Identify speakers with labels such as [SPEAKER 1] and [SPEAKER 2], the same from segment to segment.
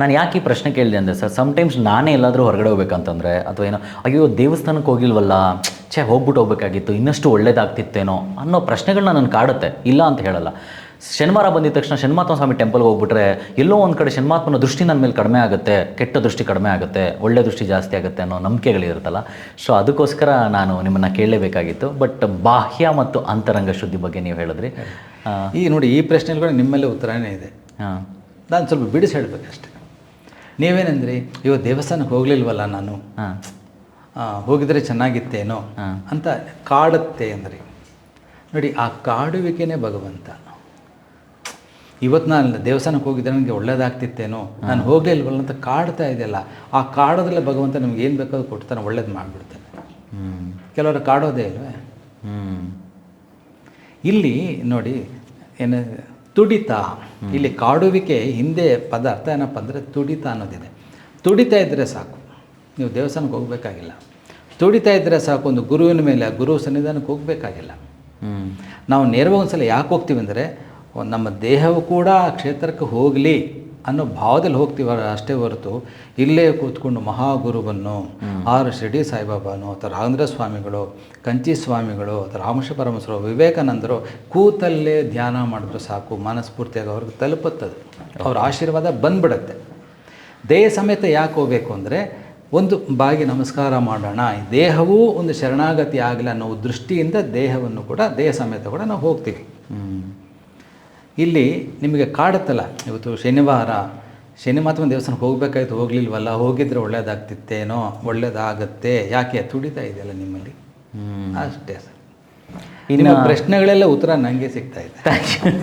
[SPEAKER 1] ನಾನು ಯಾಕೆ ಈ ಪ್ರಶ್ನೆ ಕೇಳಿದೆ ಅಂದರೆ ಸರ್, ಸಮ್ಟೈಮ್ಸ್ ನಾನೇ ಎಲ್ಲಾದರೂ ಹೊರಗಡೆ ಹೋಗ್ಬೇಕಂತಂದರೆ ಅಥವಾ ಏನೋ ಅಯ್ಯೋ ದೇವಸ್ಥಾನಕ್ಕೆ ಹೋಗಿಲ್ವಲ್ಲ, ಹೋಗ್ಬಿಟ್ಟು ಹೋಗ್ಬೇಕಾಗಿತ್ತು, ಇನ್ನಷ್ಟು ಒಳ್ಳೇದಾಗ್ತಿತ್ತೇನೋ ಅನ್ನೋ ಪ್ರಶ್ನೆಗಳನ್ನ ನಾನು ಕಾಡುತ್ತೆ, ಇಲ್ಲ ಅಂತ ಹೇಳಲ್ಲ. ಶನಿವಾರ ಬಂದಿದ ತಕ್ಷಣ ಶನಿಮಾತ್ಮ ಸ್ವಾಮಿ ಟೆಂಪಲ್ಗೆ ಹೋಗ್ಬಿಟ್ರೆ ಎಲ್ಲೋ ಒಂದು ಕಡೆ ಶನಿಮಾತ್ಮನ ದೃಷ್ಟಿ ನನ್ನ ಮೇಲೆ ಕಡಿಮೆ ಆಗುತ್ತೆ, ಕೆಟ್ಟ ದೃಷ್ಟಿ ಕಡಿಮೆ ಆಗುತ್ತೆ, ಒಳ್ಳೆ ದೃಷ್ಟಿ ಜಾಸ್ತಿ ಆಗುತ್ತೆ ಅನ್ನೋ ನಂಬಿಕೆಗಳಿರುತ್ತಲ್ಲ. ಸೊ ಅದಕ್ಕೋಸ್ಕರ ನಾನು ನಿಮ್ಮನ್ನು ಕೇಳಲೇಬೇಕಾಗಿತ್ತು. ಬಟ್ ಬಾಹ್ಯ ಮತ್ತು ಅಂತರಂಗ ಶುದ್ಧಿ ಬಗ್ಗೆ ನೀವು ಹೇಳಿದ್ರಿ.
[SPEAKER 2] ಈ ನೋಡಿ, ಈ ಪ್ರಶ್ನೆಗಳು ಕೂಡ ನಿಮ್ಮಲ್ಲೇ ಉತ್ತರನೇ ಇದೆ.
[SPEAKER 1] ಹಾಂ,
[SPEAKER 2] ನಾನು ಸ್ವಲ್ಪ ಬಿಡಿಸಿ ಹೇಳಬೇಕಷ್ಟೆ. ನೀವೇನಂದ್ರಿ, ಇವತ್ತು ದೇವಸ್ಥಾನಕ್ಕೆ ಹೋಗಲಿಲ್ವಲ್ಲ ನಾನು,
[SPEAKER 1] ಹಾಂ,
[SPEAKER 2] ಹೋಗಿದ್ರೆ ಚೆನ್ನಾಗಿತ್ತೇನೋ ಅಂತ ಕಾಡುತ್ತೆ ಅಂದರೆ, ನೋಡಿ ಆ ಕಾಡುವಿಕೆನೇ ಭಗವಂತ. ಇವತ್ತು ನಾನು ದೇವಸ್ಥಾನಕ್ಕೆ ಹೋಗಿದ್ದರೆ ನನಗೆ ಒಳ್ಳೇದಾಗ್ತಿತ್ತೇನೋ, ನಾನು ಹೋಗಲಿಲ್ವಲ್ಲ ಅಂತ ಕಾಡ್ತಾ ಇದೆಯಲ್ಲ, ಆ ಕಾಡೋದ್ರಲ್ಲೇ ಭಗವಂತ ನಮ್ಗೆ ಏನು ಬೇಕಾದ್ರೂ ಕೊಡ್ತಾನೆ, ಒಳ್ಳೇದು ಮಾಡಿಬಿಡ್ತಾನೆ. ಕೆಲವರು ಕಾಡೋದೇ ಇಲ್ವೇ. ಇಲ್ಲಿ ನೋಡಿ ಏನು ತುಡಿತ, ಇಲ್ಲಿ ಕಾಡುವಿಕೆ ಹಿಂದೆ ಪದ ಅರ್ಥ ಏನಪ್ಪ ಅಂದರೆ ತುಡಿತ ಅನ್ನೋದಿದೆ. ತುಡಿತಾ ಇದ್ದರೆ ಸಾಕು, ನೀವು ದೇವಸ್ಥಾನಕ್ಕೆ ಹೋಗಬೇಕಾಗಿಲ್ಲ. ತುಡಿತಾ ಇದ್ದರೆ ಸಾಕು, ಒಂದು ಗುರುವಿನ ಮೇಲೆ ಗುರು ಸನ್ನಿಧಾನಕ್ಕೆ ಹೋಗಬೇಕಾಗಿಲ್ಲ. ನಾವು ನೇರವಾಗಿ ಒಂದು ಸಲ ಯಾಕೆ ಹೋಗ್ತೀವಿ ಅಂದರೆ, ನಮ್ಮ ದೇಹವು ಕೂಡ ಆ ಕ್ಷೇತ್ರಕ್ಕೆ ಹೋಗಲಿ ಅನ್ನೋ ಭಾವದಲ್ಲಿ ಹೋಗ್ತೀವಿ ಅಷ್ಟೇ ಹೊರತು, ಇಲ್ಲೇ ಕೂತ್ಕೊಂಡು ಮಹಾಗುರುವನ್ನು ಆರು ಶಿರ್ಡಿ ಸಾಯಿಬಾಬಾನೋ ಅಥವಾ ರಾಘವೇಂದ್ರ ಸ್ವಾಮಿಗಳು, ಕಂಚಿ ಸ್ವಾಮಿಗಳು ಅಥವಾ ರಾಮಕೃಷ್ಣ ಪರಮಹಂಸರು, ವಿವೇಕಾನಂದರು ಕೂತಲ್ಲೇ ಧ್ಯಾನ ಮಾಡಿದ್ರು ಸಾಕು, ಮನಸ್ಫೂರ್ತಿಯಾಗಿ ಅವ್ರಿಗೆ ತಲುಪುತ್ತದೆ, ಅವ್ರ ಆಶೀರ್ವಾದ ಬಂದ್ಬಿಡುತ್ತೆ. ದೇಹ ಸಮೇತ ಯಾಕೆ ಹೋಗಬೇಕು ಅಂದರೆ, ಒಂದು ಬಾಗಿ ನಮಸ್ಕಾರ ಮಾಡೋಣ, ದೇಹವೂ ಒಂದು ಶರಣಾಗತಿ ಆಗಲಿ ಅನ್ನೋ ದೃಷ್ಟಿಯಿಂದ ದೇಹವನ್ನು ಕೂಡ, ದೇಹ ಸಮೇತ ಕೂಡ ನಾವು ಹೋಗ್ತೀವಿ. ಇಲ್ಲಿ ನಿಮಗೆ ಕಾಡುತ್ತಲ್ಲ, ಇವತ್ತು ಶನಿವಾರ ಶನಿಮಾತ್ಮ ದೇವಸ್ಥಾನಕ್ಕೆ ಹೋಗಬೇಕಾಯ್ತು, ಹೋಗಲಿಲ್ವಲ್ಲ, ಹೋಗಿದ್ರೆ ಒಳ್ಳೇದಾಗ್ತಿತ್ತೇನೋ, ಒಳ್ಳೇದಾಗತ್ತೆ, ಯಾಕೆ ತುಡಿತಾ ಇದೆಯಲ್ಲ ನಿಮ್ಮಲ್ಲಿ, ಅಷ್ಟೇ ಸರ್. ಇನ್ನು ಪ್ರಶ್ನೆಗಳೆಲ್ಲ ಉತ್ತರ ನನಗೆ ಸಿಗ್ತಾ ಇದೆ.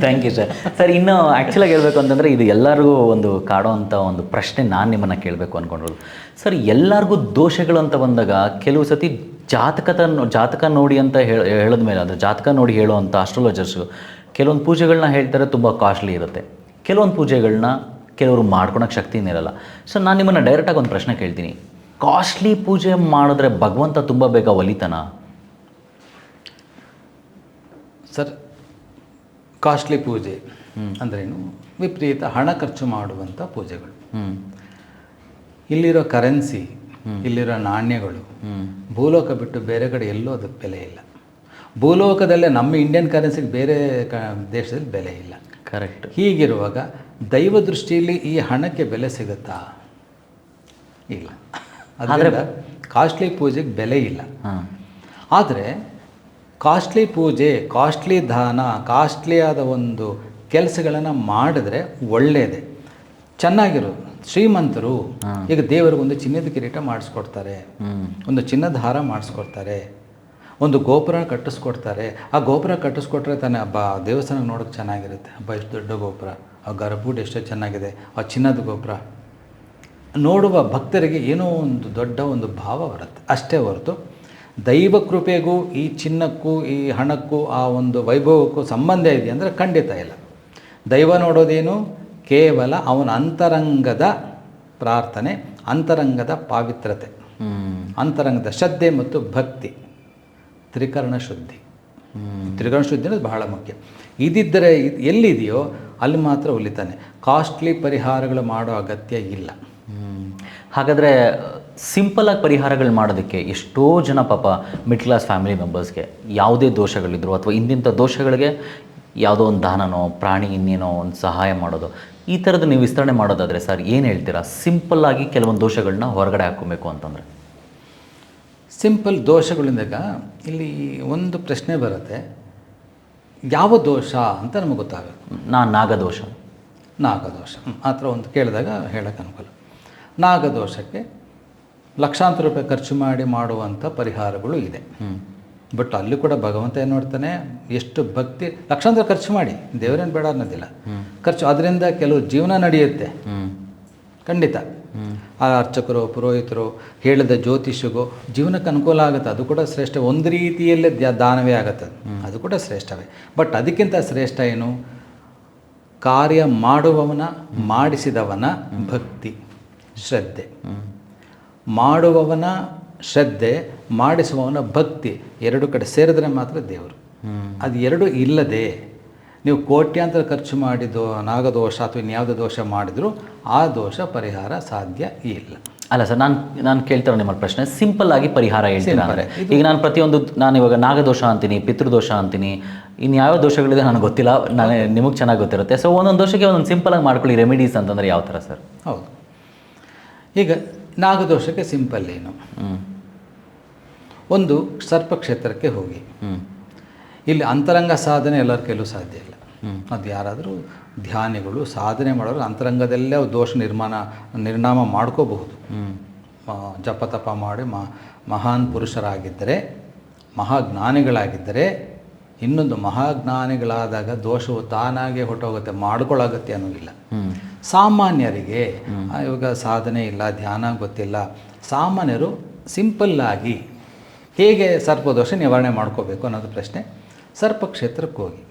[SPEAKER 1] Thank you sir. ಸರ್, ಇನ್ನು ಆ್ಯಕ್ಚುಲಾಗಿ ಹೇಳ್ಬೇಕು ಅಂತಂದರೆ, ಇದು ಎಲ್ಲರಿಗೂ ಒಂದು ಕಾಡೋವಂಥ ಒಂದು ಪ್ರಶ್ನೆ ನಾನು ನಿಮ್ಮನ್ನು ಕೇಳಬೇಕು ಅಂದ್ಕೊಂಡಿರೋದು. ಸರ್, ಎಲ್ಲರಿಗೂ ದೋಷಗಳು ಅಂತ ಬಂದಾಗ ಕೆಲವು ಸತಿ ಜಾತಕ ನೋಡಿ ಅಂತ ಹೇಳಿದ ಮೇಲೆ, ಅಂದರೆ ಜಾತಕ ನೋಡಿ ಹೇಳುವಂಥ ಆಸ್ಟ್ರಾಲಜರ್ಸು ಕೆಲವೊಂದು ಪೂಜೆಗಳನ್ನ ಹೇಳ್ತಾರೆ, ತುಂಬ ಕಾಸ್ಟ್ಲಿ ಇರುತ್ತೆ. ಕೆಲವೊಂದು ಪೂಜೆಗಳನ್ನ ಕೆಲವರು ಮಾಡ್ಕೊಳಕ್ಕೆ ಶಕ್ತಿನೇ ಇರಲ್ಲ. ಸೊ ನಾನು ನಿಮ್ಮನ್ನು ಡೈರೆಕ್ಟಾಗಿ ಒಂದು ಪ್ರಶ್ನೆ ಕೇಳ್ತೀನಿ, ಕಾಸ್ಟ್ಲಿ ಪೂಜೆ ಮಾಡಿದ್ರೆ ಭಗವಂತ ತುಂಬ ಬೇಗ ಒಲಿತಾನ?
[SPEAKER 2] ಸರ್, ಕಾಸ್ಟ್ಲಿ ಪೂಜೆ ಅಂದ್ರೇನು? ವಿಪರೀತ ಹಣ ಖರ್ಚು ಮಾಡುವಂಥ ಪೂಜೆಗಳು. ಇಲ್ಲಿರೋ ಕರೆನ್ಸಿ, ಇಲ್ಲಿರೋ ನಾಣ್ಯಗಳು ಭೂಲೋಕ ಬಿಟ್ಟು ಬೇರೆ ಕಡೆ ಎಲ್ಲೂ ಅದಕ್ಕೆ ಬೆಲೆ ಇಲ್ಲ. ಭೂಲೋಕದಲ್ಲೇ ನಮ್ಮ ಇಂಡಿಯನ್ ಕರೆನ್ಸಿಗೆ ಬೇರೆ ದೇಶದಲ್ಲಿ ಬೆಲೆ ಇಲ್ಲ.
[SPEAKER 1] ಕರೆಕ್ಟ್.
[SPEAKER 2] ಹೀಗಿರುವಾಗ ದೈವ ದೃಷ್ಟಿಯಲ್ಲಿ ಈ ಹಣಕ್ಕೆ ಬೆಲೆ ಸಿಗುತ್ತಾ? ಇಲ್ಲ. ಅದರಿಂದ ಕಾಸ್ಟ್ಲಿ ಪೂಜೆಗೆ ಬೆಲೆ ಇಲ್ಲ. ಆದರೆ ಕಾಸ್ಟ್ಲಿ ಪೂಜೆ, ಕಾಸ್ಟ್ಲಿ ದಾನ, ಕಾಸ್ಟ್ಲಿಯಾದ ಒಂದು ಕೆಲಸಗಳನ್ನು ಮಾಡಿದ್ರೆ ಒಳ್ಳೆಯದೇ, ಚೆನ್ನಾಗಿರೋದು. ಶ್ರೀಮಂತರು ಈಗ ದೇವರಿಗೊಂದು ಚಿನ್ನದ ಕಿರೀಟ ಮಾಡಿಸ್ಕೊಡ್ತಾರೆ, ಒಂದು ಚಿನ್ನದ ಹಾರ ಮಾಡಿಸ್ಕೊಡ್ತಾರೆ, ಒಂದು ಗೋಪುರ ಕಟ್ಟಿಸ್ಕೊಡ್ತಾರೆ. ಆ ಗೋಪುರ ಕಟ್ಟಿಸ್ಕೊಟ್ರೆ ತಾನೇ ದೇವಸ್ಥಾನಕ್ಕೆ ನೋಡೋಕ್ಕೆ ಚೆನ್ನಾಗಿರುತ್ತೆ. ಎಷ್ಟು ದೊಡ್ಡ ಗೋಪುರ, ಆ ಗರ್ಭಗುಡಿ ಎಷ್ಟೋ ಚೆನ್ನಾಗಿದೆ, ಆ ಚಿನ್ನದ ಗೋಪುರ ನೋಡುವ ಭಕ್ತರಿಗೆ ಏನೋ ಒಂದು ದೊಡ್ಡ ಒಂದು ಭಾವ ಬರುತ್ತೆ, ಅಷ್ಟೇ ಹೊರತು ದೈವ ಕೃಪೆಗೂ ಈ ಚಿನ್ನಕ್ಕೂ ಈ ಹಣಕ್ಕೂ ಆ ಒಂದು ವೈಭವಕ್ಕೂ ಸಂಬಂಧ ಇದೆ ಅಂದರೆ ಖಂಡಿತ ಇಲ್ಲ. ದೈವ ನೋಡೋದೇನು? ಕೇವಲ ಅವನ ಅಂತರಂಗದ ಪ್ರಾರ್ಥನೆ, ಅಂತರಂಗದ ಪಾವಿತ್ರತೆ, ಅಂತರಂಗದ ಶ್ರದ್ಧೆ ಮತ್ತು ಭಕ್ತಿ, ತ್ರಿಕರಣ ಶುದ್ಧಿ. ತ್ರಿಕರಣ ಶುದ್ಧಿ ಅನ್ನೋದು ಬಹಳ ಮುಖ್ಯ. ಇದಿದ್ದರೆ ಎಲ್ಲಿದೆಯೋ ಅಲ್ಲಿ ಮಾತ್ರ ಒಲಿತಾನೆ. ಕಾಸ್ಟ್ಲಿ ಪರಿಹಾರಗಳು ಮಾಡೋ ಅಗತ್ಯ ಇಲ್ಲ.
[SPEAKER 1] ಹಾಗಾದರೆ ಸಿಂಪಲಾಗಿ ಪರಿಹಾರಗಳು ಮಾಡೋದಕ್ಕೆ ಎಷ್ಟೋ ಜನ ಪಾಪ ಮಿಡ್ ಕ್ಲಾಸ್ ಫ್ಯಾಮಿಲಿ ಮೆಂಬರ್ಸ್ಗೆ ಯಾವುದೇ ದೋಷಗಳಿದ್ರು ಅಥವಾ ಇಂತಿಂಥ ದೋಷಗಳಿಗೆ ಯಾವುದೋ ಒಂದು ದಾನನೋ ಪ್ರಾಣಿ ಇನ್ನೇನೋ ಒಂದು ಸಹಾಯ ಮಾಡೋದು, ಈ ಥರದ್ದು ನೀವು ವಿಸ್ತರಣೆ ಮಾಡೋದಾದರೆ ಸರ್ ಏನು ಹೇಳ್ತೀರಾ? ಸಿಂಪಲ್ಲಾಗಿ ಕೆಲವೊಂದು ದೋಷಗಳನ್ನ ಹೊರಗಡೆ ಹಾಕ್ಕೊಬೇಕು ಅಂತಂದರೆ.
[SPEAKER 2] ಸಿಂಪಲ್ ದೋಷಗಳಿಂದಾಗ ಇಲ್ಲಿ ಒಂದು ಪ್ರಶ್ನೆ ಬರುತ್ತೆ, ಯಾವ ದೋಷ ಅಂತ ನಮಗೆ ಗೊತ್ತಾಗಬೇಕು.
[SPEAKER 1] ನಾಗದೋಷ
[SPEAKER 2] ಆ ಥರ ಒಂದು ಕೇಳಿದಾಗ ಹೇಳೋಕ್ಕೆ ಅನುಕೂಲ. ನಾಗದೋಷಕ್ಕೆ ಲಕ್ಷಾಂತರ ರೂಪಾಯಿ ಖರ್ಚು ಮಾಡಿ ಮಾಡುವಂಥ ಪರಿಹಾರಗಳು ಇದೆ. ಬಟ್ ಅಲ್ಲಿ ಕೂಡ ಭಗವಂತ ಏನು ನೋಡ್ತಾನೆ, ಎಷ್ಟು ಭಕ್ತಿ, ಲಕ್ಷಾಂತರ ಖರ್ಚು ಮಾಡಿ, ದೇವರೇನು ಬೇಡ ಅನ್ನೋದಿಲ್ಲ, ಖರ್ಚು, ಅದರಿಂದ ಕೆಲವು ಜೀವನ ನಡೆಯುತ್ತೆ ಖಂಡಿತ. ಆ ಅರ್ಚಕರು, ಪುರೋಹಿತರು, ಹೇಳಿದ ಜ್ಯೋತಿಷಿಗೂ ಜೀವನಕ್ಕೆ ಅನುಕೂಲ ಆಗುತ್ತೆ, ಅದು ಕೂಡ ಶ್ರೇಷ್ಠ. ಒಂದು ರೀತಿಯಲ್ಲೇ ದಾನವೇ ಆಗುತ್ತೆ, ಅದು ಕೂಡ ಶ್ರೇಷ್ಠವೇ. ಬಟ್ ಅದಕ್ಕಿಂತ ಶ್ರೇಷ್ಠ ಏನು? ಕಾರ್ಯ ಮಾಡುವವನ, ಮಾಡಿಸಿದವನ ಭಕ್ತಿ ಶ್ರದ್ಧೆ. ಮಾಡುವವನ ಶ್ರದ್ಧೆ, ಮಾಡಿಸುವವನ ಭಕ್ತಿ ಎರಡು ಕಡೆ ಸೇರಿದ್ರೆ ಮಾತ್ರ ದೇವರು. ಅದು ಎರಡು ಇಲ್ಲದೆ ನೀವು ಕೋಟ್ಯಾಂತರ ಖರ್ಚು ಮಾಡಿದ್ದು ನಾಗದೋಷ ಅಥವಾ ಇನ್ಯಾವುದೇ ದೋಷ ಮಾಡಿದರೂ ಆ ದೋಷ ಪರಿಹಾರ ಸಾಧ್ಯ ಇಲ್ಲ.
[SPEAKER 1] ಅಲ್ಲ ಸರ್, ನಾನು ಕೇಳ್ತಿರೋ ನಿಮ್ಮ ಪ್ರಶ್ನೆ ಸಿಂಪಲ್ ಆಗಿ ಪರಿಹಾರ ಹೇಳ್ತೀರಾ ಅಂದರೆ, ಈಗ ನಾನು ಪ್ರತಿಯೊಂದು ನಾನು ಇವಾಗ ನಾಗದೋಷ ಅಂತೀನಿ, ಪಿತೃದೋಷ ಅಂತೀನಿ, ಇನ್ಯಾವ ದೋಷಗಳಿದೆ ನನಗೆ ಗೊತ್ತಿಲ್ಲ, ನಾನು ನಿಮಗೆ ಚೆನ್ನಾಗಿ ಗೊತ್ತಿರುತ್ತೆ. ಸೊ ಒಂದೊಂದು ದೋಷಕ್ಕೆ ಒಂದೊಂದು ಸಿಂಪಲಾಗಿ ಮಾಡ್ಕೊಳ್ಳಿ ರೆಮಿಡೀಸ್ ಅಂತಂದರೆ ಯಾವ ಥರ ಸರ್?
[SPEAKER 2] ಹೌದು, ಈಗ ನಾಗದೋಷಕ್ಕೆ ಸಿಂಪಲ್ ಏನು, ಒಂದು ಸರ್ಪಕ್ಷೇತ್ರಕ್ಕೆ ಹೋಗಿ. ಇಲ್ಲಿ ಅಂತರಂಗ ಸಾಧನೆ ಎಲ್ಲರ ಕೆಲವು ಸಾಧ್ಯ ಇಲ್ಲ. ಅದು ಯಾರಾದರೂ ಧ್ಯಾನಿಗಳು ಸಾಧನೆ ಮಾಡೋರು ಅಂತರಂಗದಲ್ಲೇ ಅವ್ರು ದೋಷ ನಿರ್ನಾಮ ಮಾಡ್ಕೋಬಹುದು. ಜಪ ತಪ ಮಾಡಿ ಮಹಾನ್ ಪುರುಷರಾಗಿದ್ದರೆ, ಮಹಾಜ್ಞಾನಿಗಳಾಗಿದ್ದರೆ, ಇನ್ನೊಂದು ಮಹಾಜ್ಞಾನಿಗಳಾದಾಗ ದೋಷವು ತಾನಾಗೆ ಹೊಟ್ಟೋಗುತ್ತೆ, ಮಾಡ್ಕೊಳ್ಳಾಗುತ್ತೆ ಅನ್ನೋದಿಲ್ಲ. ಸಾಮಾನ್ಯರಿಗೆ ಇವಾಗ ಸಾಧನೆ ಇಲ್ಲ, ಧ್ಯಾನ ಗೊತ್ತಿಲ್ಲ, ಸಾಮಾನ್ಯರು ಸಿಂಪಲ್ಲಾಗಿ ಹೇಗೆ ಸರ್ಪದೋಷ ನಿವಾರಣೆ ಮಾಡ್ಕೋಬೇಕು ಅನ್ನೋದು ಪ್ರಶ್ನೆ. ಸರ್ಪಕ್ಷೇತ್ರಕ್ಕೆ ಹೋಗಿ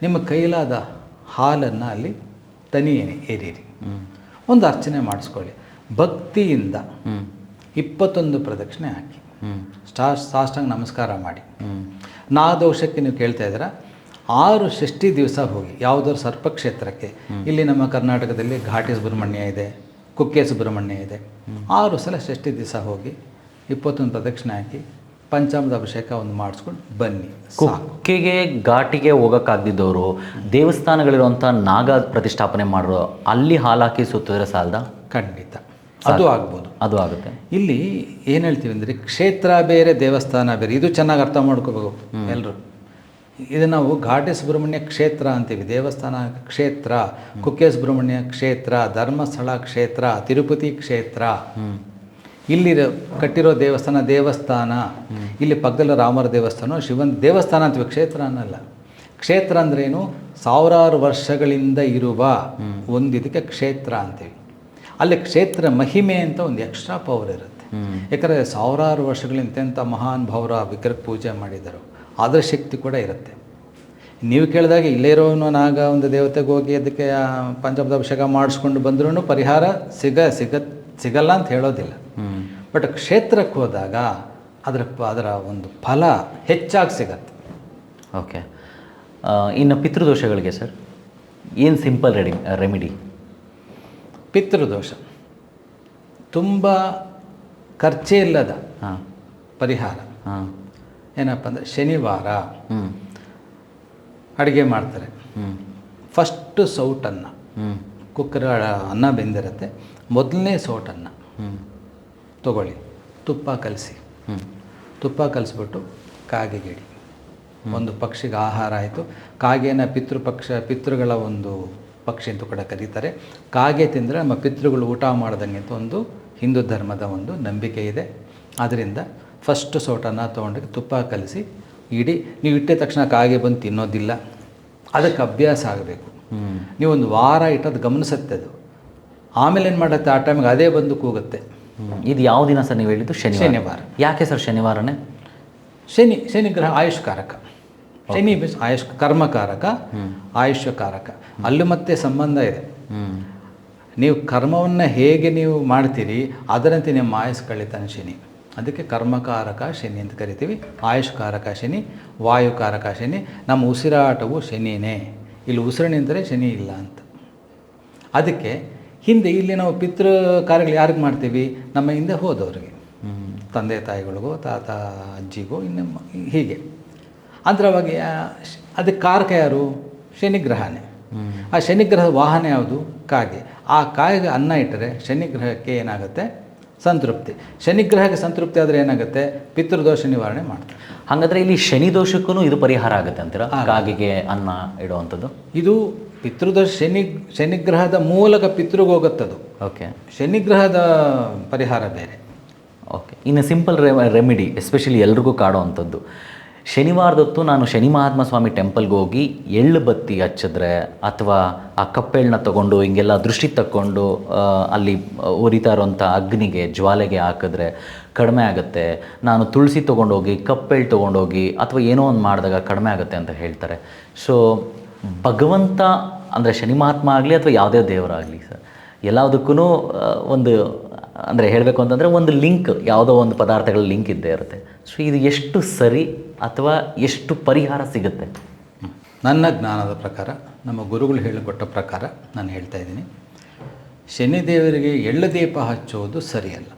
[SPEAKER 2] ನಿಮ್ಮ ಕೈಲಾದ ಹಾಲನ್ನು ಅಲ್ಲಿ ಏರಿರಿ, ಒಂದು ಅರ್ಚನೆ ಮಾಡಿಸ್ಕೊಳ್ಳಿ, ಭಕ್ತಿಯಿಂದ 21 ಪ್ರದಕ್ಷಿಣೆ ಹಾಕಿ, ಸಾಷ್ಟಾಂಗ ನಮಸ್ಕಾರ ಮಾಡಿ. ನಾಗದೋಷಕ್ಕೆ ನೀವು ಕೇಳ್ತಾ ಇದ್ದೀರಾ, 6 ಷಷ್ಠಿ ದಿವಸ ಹೋಗಿ ಯಾವುದಾದ್ರು ಸರ್ಪಕ್ಷೇತ್ರಕ್ಕೆ. ಇಲ್ಲಿ ನಮ್ಮ ಕರ್ನಾಟಕದಲ್ಲಿ ಘಾಟಿ ಸುಬ್ರಹ್ಮಣ್ಯ ಇದೆ, ಕುಕ್ಕೆ ಸುಬ್ರಹ್ಮಣ್ಯ ಇದೆ. 6 ಸಲ ಷಷ್ಠಿ ದಿವಸ ಹೋಗಿ 21 ಪ್ರದಕ್ಷಿಣೆ ಹಾಕಿ ಪಂಚಾಮೃತ ಅಭಿಷೇಕ ಒಂದು ಮಾಡಿಸ್ಕೊಂಡು ಬನ್ನಿ.
[SPEAKER 1] ಕುಕ್ಕೆಗೆ ಘಾಟಿಗೆ ಹೋಗೋಕ್ಕಾಗದಿದ್ದವರು ದೇವಸ್ಥಾನಗಳಿರುವಂಥ ನಾಗ ಪ್ರತಿಷ್ಠಾಪನೆ ಮಾಡೋ ಅಲ್ಲಿ ಹಾಲು ಹಾಕಿ ಸುತ್ತಿದ್ರೆ ಸಾಲದ?
[SPEAKER 2] ಖಂಡಿತ ಅದು ಆಗ್ಬೋದು,
[SPEAKER 1] ಅದು ಆಗುತ್ತೆ.
[SPEAKER 2] ಇಲ್ಲಿ ಏನು ಹೇಳ್ತೀವಿ ಅಂದರೆ ಕ್ಷೇತ್ರ ಬೇರೆ ದೇವಸ್ಥಾನ ಬೇರೆ, ಇದು ಚೆನ್ನಾಗಿ ಅರ್ಥ ಮಾಡ್ಕೋಬೇಕು ಎಲ್ಲರೂ. ಇದು ನಾವು ಘಾಟಿ ಸುಬ್ರಹ್ಮಣ್ಯ ಕ್ಷೇತ್ರ ಅಂತೀವಿ, ದೇವಸ್ಥಾನ ಕ್ಷೇತ್ರ, ಕುಕ್ಕೆ ಸುಬ್ರಹ್ಮಣ್ಯ ಕ್ಷೇತ್ರ, ಧರ್ಮಸ್ಥಳ ಕ್ಷೇತ್ರ, ತಿರುಪತಿ ಕ್ಷೇತ್ರ. ಇಲ್ಲಿ ಕಟ್ಟಿರೋ ದೇವಸ್ಥಾನ, ಇಲ್ಲಿ ಪಕ್ಕದಲ್ಲಿ ರಾಮರ ದೇವಸ್ಥಾನ, ಶಿವನ ದೇವಸ್ಥಾನ ಅಂತೀವಿ, ಕ್ಷೇತ್ರ ಅನ್ನಲ್ಲ. ಕ್ಷೇತ್ರ ಅಂದ್ರೇನು, ಸಾವಿರಾರು ವರ್ಷಗಳಿಂದ ಇರುವ ಒಂದು ಇದಕ್ಕೆ ಕ್ಷೇತ್ರ ಅಂತೀವಿ. ಅಲ್ಲಿ ಕ್ಷೇತ್ರ ಮಹಿಮೆ ಅಂತ ಒಂದು ಎಕ್ಸ್ಟ್ರಾ ಪವರ್ ಇರುತ್ತೆ. ಯಾಕಂದರೆ ಸಾವಿರಾರು ವರ್ಷಗಳಿಂದ ಮಹಾನ್ ಭಾವರ ವಿಗ್ರಹ ಪೂಜೆ ಮಾಡಿದರು, ಅದರ ಶಕ್ತಿ ಕೂಡ ಇರುತ್ತೆ. ನೀವು ಕೇಳಿದಾಗ ಇಲ್ಲೇ ಇರೋನು ನಾಗ ಒಂದು ದೇವತೆಗೆ ಹೋಗಿ ಅದಕ್ಕೆ ಪಂಚಾಮೃತ ಅಭಿಷೇಕ ಮಾಡಿಸ್ಕೊಂಡು ಬಂದ್ರೂ ಪರಿಹಾರ ಸಿಗಲ್ಲ ಅಂತ ಹೇಳೋದಿಲ್ಲ. ಬಟ್ ಕ್ಷೇತ್ರಕ್ಕೆ ಹೋದಾಗ ಅದರ ಒಂದು ಫಲ ಹೆಚ್ಚಾಗಿ ಸಿಗತ್ತೆ.
[SPEAKER 1] ಓಕೆ, ಇನ್ನು ಪಿತೃದೋಷಗಳಿಗೆ ಸರ್ ಏನು ಸಿಂಪಲ್ ರೆಮಿಡಿ?
[SPEAKER 2] ಪಿತೃದೋಷ ತುಂಬ ಖರ್ಚೇ ಇಲ್ಲದ ಪರಿಹಾರ ಏನಪ್ಪ ಅಂದರೆ, ಶನಿವಾರ ಅಡುಗೆ ಮಾಡ್ತಾರೆ. ಫಸ್ಟು ಸೌಟನ್ನು, ಕುಕ್ಕರ್ ಅನ್ನ ಬೆಂದಿರುತ್ತೆ, ಮೊದಲನೇ ಸೌಟನ್ನು ತಗೊಳ್ಳಿ, ತುಪ್ಪ ಕಲಿಸ್ಬಿಟ್ಟು ಕಾಗೆಗಿಡಿ. ಒಂದು ಪಕ್ಷಿಗೆ ಆಹಾರ ಆಯಿತು. ಕಾಗೆನ ಪಿತೃಗಳ ಒಂದು ಪಕ್ಷಿ ಅಂತ ಕೂಡ ಕರೀತಾರೆ. ಕಾಗೆ ತಿಂದರೆ ನಮ್ಮ ಪಿತೃಗಳು ಊಟ ಮಾಡ್ದಂಗೆ ಅಂತ ಒಂದು ಹಿಂದೂ ಧರ್ಮದ ಒಂದು ನಂಬಿಕೆ ಇದೆ. ಆದ್ದರಿಂದ ಫಸ್ಟ್ ಸೌಟನ್ನು ತೊಗೊಂಡು ತುಪ್ಪ ಕಲಿಸಿ ಇಡಿ. ನೀವು ಇಟ್ಟ ತಕ್ಷಣ ಕಾಗೆ ಬಂದು ತಿನ್ನೋದಿಲ್ಲ, ಅದಕ್ಕೆ ಅಭ್ಯಾಸ ಆಗಬೇಕು. ನೀವೊಂದು ವಾರ ಇಟ್ಟದು ಗಮನಿಸುತ್ತೆ ಅದು. ಆಮೇಲೆ ಏನು ಮಾಡುತ್ತೆ, ಆ ಟೈಮಿಗೆ ಅದೇ ಬಂದು ಕೂಗುತ್ತೆ.
[SPEAKER 1] ಇದು ಯಾವ ದಿನ ಸರ್ ನೀವು ಹೇಳಿದ್ದು? ಶನಿವಾರ. ಯಾಕೆ ಸರ್ ಶನಿವಾರನೇ?
[SPEAKER 2] ಶನಿ ಗ್ರಹ ಆಯುಷ್ಕಾರಕ. ಶನಿ ಕರ್ಮಕಾರಕ, ಆಯುಷ್ಯಕಾರಕ. ಅಲ್ಲೂ ಮತ್ತೆ ಸಂಬಂಧ ಇದೆ. ನೀವು ಕರ್ಮವನ್ನು ಹೇಗೆ ನೀವು ಮಾಡ್ತೀರಿ ಅದರಂತೆ ನಿಮ್ಮ ಆಯುಷ್ ಕಳೀತಾನೆ ಶನಿ. ಅದಕ್ಕೆ ಕರ್ಮಕಾರಕ ಶನಿ ಅಂತ ಕರಿತೀವಿ. ಆಯುಷ್ಕಾರಕ ಶನಿ, ವಾಯುಕಾರಕ ಶನಿ. ನಮ್ಮ ಉಸಿರಾಟವು ಶನಿನೇ. ಇಲ್ಲಿ ಉಸಿರು ನಿಂತರೆ ಶನಿ ಇಲ್ಲ ಅಂತ. ಅದಕ್ಕೆ ಹಿಂದೆ ಇಲ್ಲಿ ನಾವು ಪಿತೃ ಕಾರ್ಯಗಳು ಯಾರಿಗೆ ಮಾಡ್ತೀವಿ? ನಮ್ಮ ಹಿಂದೆ ಹೋದವ್ರಿಗೆ, ತಂದೆ ತಾಯಿಗಳಿಗೋ, ತಾತ ಅಜ್ಜಿಗೋ, ಇನ್ನು ಹೀಗೆ. ಅಂದ್ರವಾಗಿ ಅದಕ್ಕೆ ಕಾರಕ ಯಾರು? ಶನಿಗ್ರಹನೇ. ಆ ಶನಿಗ್ರಹದ ವಾಹನ ಯಾವುದು? ಕಾಗೆ. ಆ ಕಾಯಿಗೆ ಅನ್ನ ಇಟ್ಟರೆ ಶನಿಗ್ರಹಕ್ಕೆ ಏನಾಗುತ್ತೆ? ಸಂತೃಪ್ತಿ. ಶನಿಗ್ರಹಕ್ಕೆ ಸಂತೃಪ್ತಿ ಆದರೆ ಏನಾಗುತ್ತೆ? ಪಿತೃದೋಷ ನಿವಾರಣೆ ಮಾಡ್ತಾರೆ.
[SPEAKER 1] ಹಾಗಾದರೆ ಇಲ್ಲಿ ಶನಿ ದೋಷಕ್ಕೂ ಇದು ಪರಿಹಾರ ಆಗುತ್ತೆ ಅಂತೀರಾ? ಕಾಗೆಗೆ ಅನ್ನ ಇಡುವಂಥದ್ದು ಇದು
[SPEAKER 2] ಪಿತೃದೋಷ. ಶನಿಗ್ರಹದ ಮೂಲಕ ಪಿತೃಗೆ ಹೋಗುತ್ತದು.
[SPEAKER 1] ಓಕೆ,
[SPEAKER 2] ಶನಿಗ್ರಹದ ಪರಿಹಾರ ಬೇರೆ.
[SPEAKER 1] ಓಕೆ, ಇನ್ನು ಸಿಂಪಲ್ ರೆಮಿಡಿ ಎಸ್ಪೆಷಲಿ ಎಲ್ರಿಗೂ ಕಾಡೋವಂಥದ್ದು, ಶನಿವಾರದೊತ್ತು ನಾನು ಶನಿ ಮಹಾತ್ಮ ಸ್ವಾಮಿ ಟೆಂಪಲ್ಗೆ ಹೋಗಿ ಎಳ್ಳು ಬತ್ತಿ ಹಚ್ಚಿದ್ರೆ ಅಥವಾ ಆ ಕಪ್ಪೆಳ್ಳನ್ನ ತೊಗೊಂಡು ಹಿಂಗೆಲ್ಲ ದೃಷ್ಟಿ ತಕ್ಕೊಂಡು ಅಲ್ಲಿ ಉರಿತಾ ಇರೋಂಥ ಅಗ್ನಿಗೆ ಜ್ವಾಲೆಗೆ ಹಾಕಿದ್ರೆ ಕಡಿಮೆ ಆಗುತ್ತೆ. ನಾನು ತುಳಸಿ ತೊಗೊಂಡೋಗಿ ಕಪ್ಪೆಳ್ಳು ತೊಗೊಂಡೋಗಿ ಅಥವಾ ಏನೋ ಒಂದು ಮಾಡಿದಾಗ ಕಡಿಮೆ ಆಗುತ್ತೆ ಅಂತ ಹೇಳ್ತಾರೆ. ಸೊ ಭಗವಂತ ಅಂದರೆ ಶನಿ ಮಹಾತ್ಮ ಆಗಲಿ ಅಥವಾ ಯಾವುದೇ ದೇವರಾಗಲಿ ಸರ್, ಎಲ್ಲದಕ್ಕೂ ಒಂದು ಅಂದರೆ ಹೇಳಬೇಕು ಅಂತಂದರೆ ಒಂದು ಲಿಂಕ್, ಯಾವುದೋ ಒಂದು ಪದಾರ್ಥಗಳ ಲಿಂಕ್ ಇದ್ದೇ ಇರುತ್ತೆ. ಸೊ ಇದು ಎಷ್ಟು ಸರಿ ಅಥವಾ ಎಷ್ಟು ಪರಿಹಾರ ಸಿಗುತ್ತೆ?
[SPEAKER 2] ನನ್ನ ಜ್ಞಾನದ ಪ್ರಕಾರ, ನಮ್ಮ ಗುರುಗಳು ಹೇಳಿಕೊಟ್ಟ ಪ್ರಕಾರ ನಾನು ಹೇಳ್ತಾ ಇದ್ದೀನಿ, ಶನಿದೇವರಿಗೆ ಎಳ್ಳು ದೀಪ ಹಚ್ಚೋದು ಸರಿಯಲ್ಲ.